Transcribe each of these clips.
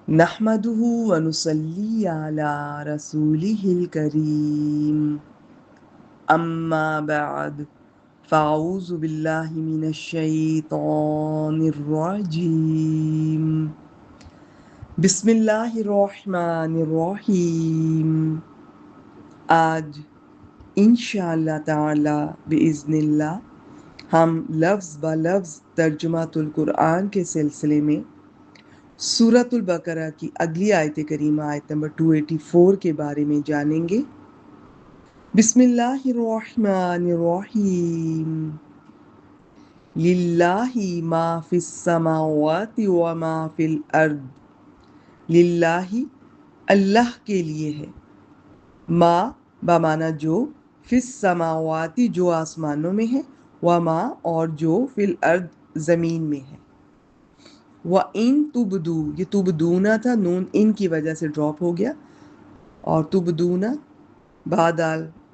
نحمده ونصلي على رسوله الكريم أما بعد فأعوذ بالله من الشيطان الرجيم بسم الله الرحمن الرحيم آج انشاءاللہ تعالی بإذن اللہ ہم لفظ با لفظ ترجمہ القرآن کے سلسلے میں سورۃ البقرہ کی اگلی آیت کریمہ آیت نمبر 284 کے بارے میں جانیں گے۔ بسم اللہ الرحمن الرحیم للہ ما فی السماوات وما فی الارض، للہ اللہ کے لیے ہے، ما بمانا جو، فی السماوات جو آسمانوں میں ہے، وما اور جو، فی الارض زمین میں ہے۔ وَإِن تُبْدُوا، یہ تُبْدُونَ تھا، نون ان کی وجہ سے ڈراپ ہو گیا، اور تُبْدُونَ بعد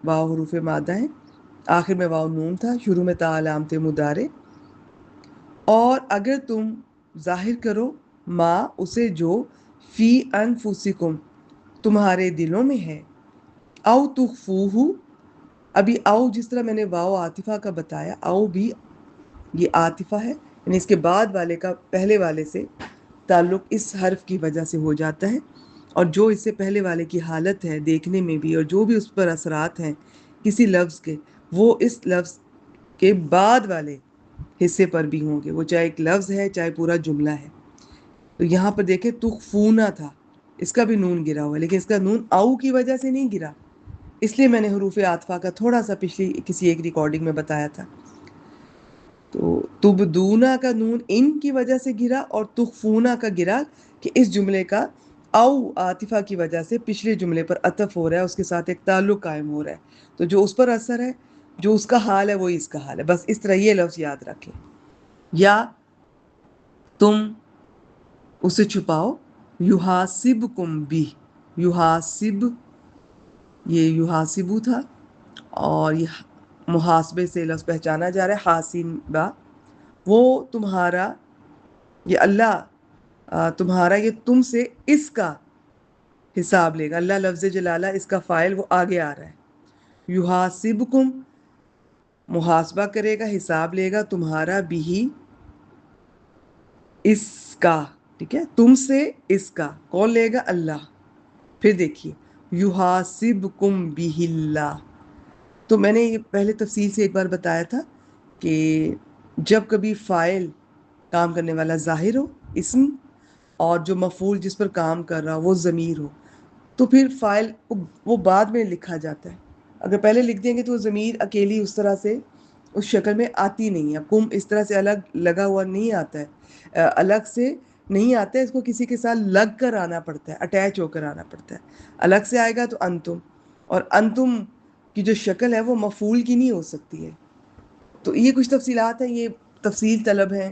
واو حروف مادہ ہے، آخر میں واو نون تھا، شروع میں تا علامت مضارع۔ اور اگر تم ظاہر کرو ما اسے جو، فی انفسکم تمہارے دلوں میں ہے، او تخفوہ، ابھی او جس طرح میں نے واو عاطفہ کا بتایا، او بھی یہ عاطفہ ہے، یعنی اس کے بعد والے کا پہلے والے سے تعلق اس حرف کی وجہ سے ہو جاتا ہے، اور جو اس سے پہلے والے کی حالت ہے دیکھنے میں بھی، اور جو بھی اس پر اثرات ہیں کسی لفظ کے، وہ اس لفظ کے بعد والے حصے پر بھی ہوں گے، وہ چاہے ایک لفظ ہے چاہے پورا جملہ ہے۔ تو یہاں پر دیکھیں تخفونا تھا، اس کا بھی نون گرا ہوا ہے، لیکن اس کا نون او کی وجہ سے نہیں گرا، اس لیے میں نے حروف عاطفہ کا تھوڑا سا پچھلی کسی ایک ریکارڈنگ میں بتایا تھا۔ تو تبدونا کا نون ان کی وجہ سے گرا، اور تخفونا کا گرا کہ اس جملے کا او عاطفہ کی وجہ سے پچھلے جملے پر عطف ہو رہا ہے، اس کے ساتھ ایک تعلق قائم ہو رہا ہے، تو جو اس پر اثر ہے، جو اس کا حال ہے، وہی اس کا حال ہے، بس اس طرح یہ لفظ یاد رکھیں۔ یا تم اسے چھپاؤ، یحاسبکم بھی، یحاسب یہ یحاسبو تھا، اور یہ محاسبے سے لفظ پہچانا جا رہا ہے، حاسبہ، وہ تمہارا، یہ اللہ تمہارا، یہ تم سے اس کا حساب لے گا۔ اللہ لفظ جلالہ، اس کا فاعل وہ آگے آ رہا ہے، یحاسبکم محاسبہ کرے گا، حساب لے گا تمہارا، بھی اس کا، ٹھیک ہے، تم سے اس کا، کون لے گا؟ اللہ۔ پھر دیکھیے یحاسبکم بہ اللہ، تو میں نے یہ پہلے تفصیل سے ایک بار بتایا تھا کہ جب کبھی فاعل کام کرنے والا ظاہر ہو، اسم، اور جو مفعول جس پر کام کر رہا وہ ضمیر ہو، تو پھر فاعل وہ بعد میں لکھا جاتا ہے۔ اگر پہلے لکھ دیں گے تو وہ ضمیر اکیلی اس طرح سے اس شکل میں آتی نہیں ہے، کم اس طرح سے الگ لگا ہوا نہیں آتا ہے، الگ سے نہیں آتا ہے، اس کو کسی کے ساتھ لگ کر آنا پڑتا ہے، اٹیچ ہو کر آنا پڑتا ہے۔ الگ سے آئے گا تو انتم، اور انتم کی جو شکل ہے وہ مفعول کی نہیں ہو سکتی ہے۔ تو یہ کچھ تفصیلات ہیں، یہ تفصیل طلب ہیں،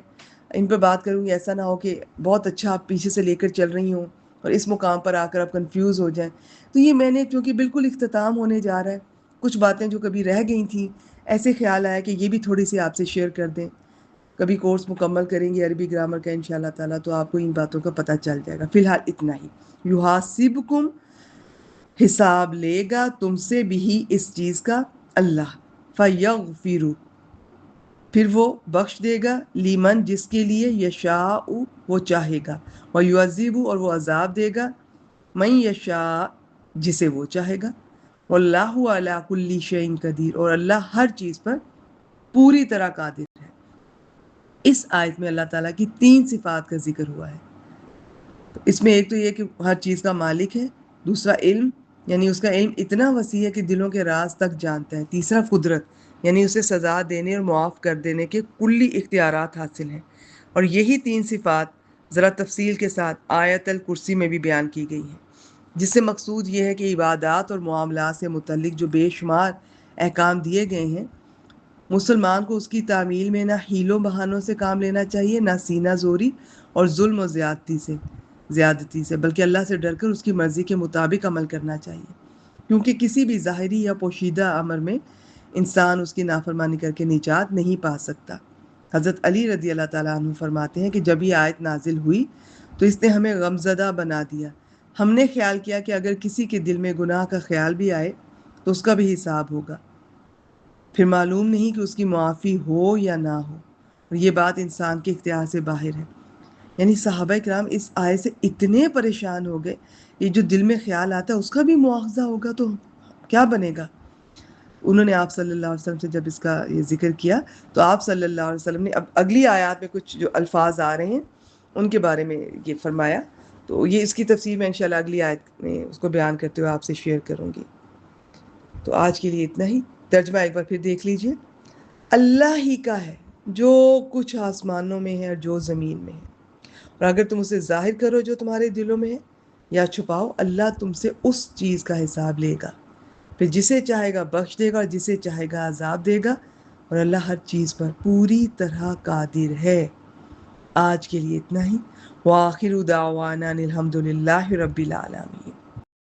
ان پہ بات کروں گی، ایسا نہ ہو کہ بہت اچھا آپ پیچھے سے لے کر چل رہی ہوں اور اس مقام پر آ کر آپ کنفیوز ہو جائیں۔ تو یہ میں نے چونکہ بالکل اختتام ہونے جا رہا ہے، کچھ باتیں جو کبھی رہ گئی تھیں، ایسے خیال آیا کہ یہ بھی تھوڑی سی آپ سے شیئر کر دیں۔ کبھی کورس مکمل کریں گے عربی گرامر کا انشاءاللہ تعالیٰ، تو آپ کو ان باتوں کا پتہ چل جائے گا۔ فی الحال اتنا ہی، یحاسبکم حساب لے گا تم سے بھی اس چیز کا اللہ، فیغفر پھر وہ بخش دے گا، لیمن جس کے لیے، یشاء وہ چاہے گا، ویعذب اور وہ عذاب دے گا، من یشاء جسے وہ چاہے گا، واللہ علی کل شیء قدیر اور اللہ ہر چیز پر پوری طرح قادر ہے۔ اس آیت میں اللہ تعالیٰ کی 3 صفات کا ذکر ہوا ہے۔ تو اس میں ایک تو یہ کہ ہر چیز کا مالک ہے، دوسرا علم، یعنی اس کا علم اتنا وسیع ہے کہ دلوں کے راز تک جانتا ہے، تیسرا قدرت، یعنی اسے سزا دینے اور معاف کر دینے کے کلی اختیارات حاصل ہیں۔ اور یہی 3 صفات ذرا تفصیل کے ساتھ آیت الکرسی میں بھی بیان کی گئی ہیں، جس سے مقصود یہ ہے کہ عبادات اور معاملات سے متعلق جو بے شمار احکام دیے گئے ہیں، مسلمان کو اس کی تعمیل میں نہ حیلوں بہانوں سے کام لینا چاہیے، نہ سینہ زوری اور ظلم و زیادتی سے، بلکہ اللہ سے ڈر کر اس کی مرضی کے مطابق عمل کرنا چاہیے، کیونکہ کسی بھی ظاہری یا پوشیدہ امر میں انسان اس کی نافرمانی کر کے نجات نہیں پا سکتا۔ حضرت علی رضی اللہ تعالیٰ عنہ فرماتے ہیں کہ جب یہ آیت نازل ہوئی تو اس نے ہمیں غمزدہ بنا دیا. ہم نے خیال کیا کہ اگر کسی کے دل میں گناہ کا خیال بھی آئے تو اس کا بھی حساب ہوگا. پھر معلوم نہیں کہ اس کی معافی ہو یا نہ ہو. یہ بات انسان کے اختیار سے باہر ہے. یعنی صحابہ کرام اس آیت سے اتنے پریشان ہو گئے، یہ جو دل میں خیال آتا ہے اس کا بھی مواخذہ ہوگا تو کیا بنے گا. انہوں نے آپ صلی اللہ علیہ وسلم سے جب اس کا یہ ذکر کیا تو آپ صلی اللہ علیہ وسلم نے اب اگلی آیات میں کچھ جو الفاظ آ رہے ہیں ان کے بارے میں یہ فرمایا. تو یہ اس کی تفسیر میں انشاءاللہ اگلی آیت میں اس کو بیان کرتے ہوئے آپ سے شیئر کروں گی. تو آج کے لیے اتنا ہی. ترجمہ ایک بار پھر دیکھ لیجئے. اللہ ہی کا ہے جو کچھ آسمانوں میں ہے اور جو زمین میں ہے، اور اگر تم اسے ظاہر کرو جو تمہارے دلوں میں ہے یا چھپاؤ، اللہ تم سے اس چیز کا حساب لے گا. پھر جسے چاہے گا بخش دے گا اور جسے چاہے گا عذاب دے گا، اور اللہ ہر چیز پر پوری طرح قادر ہے. آج کے لیے اتنا ہی. وآخر دعوانا الحمد للہ رب العالمین.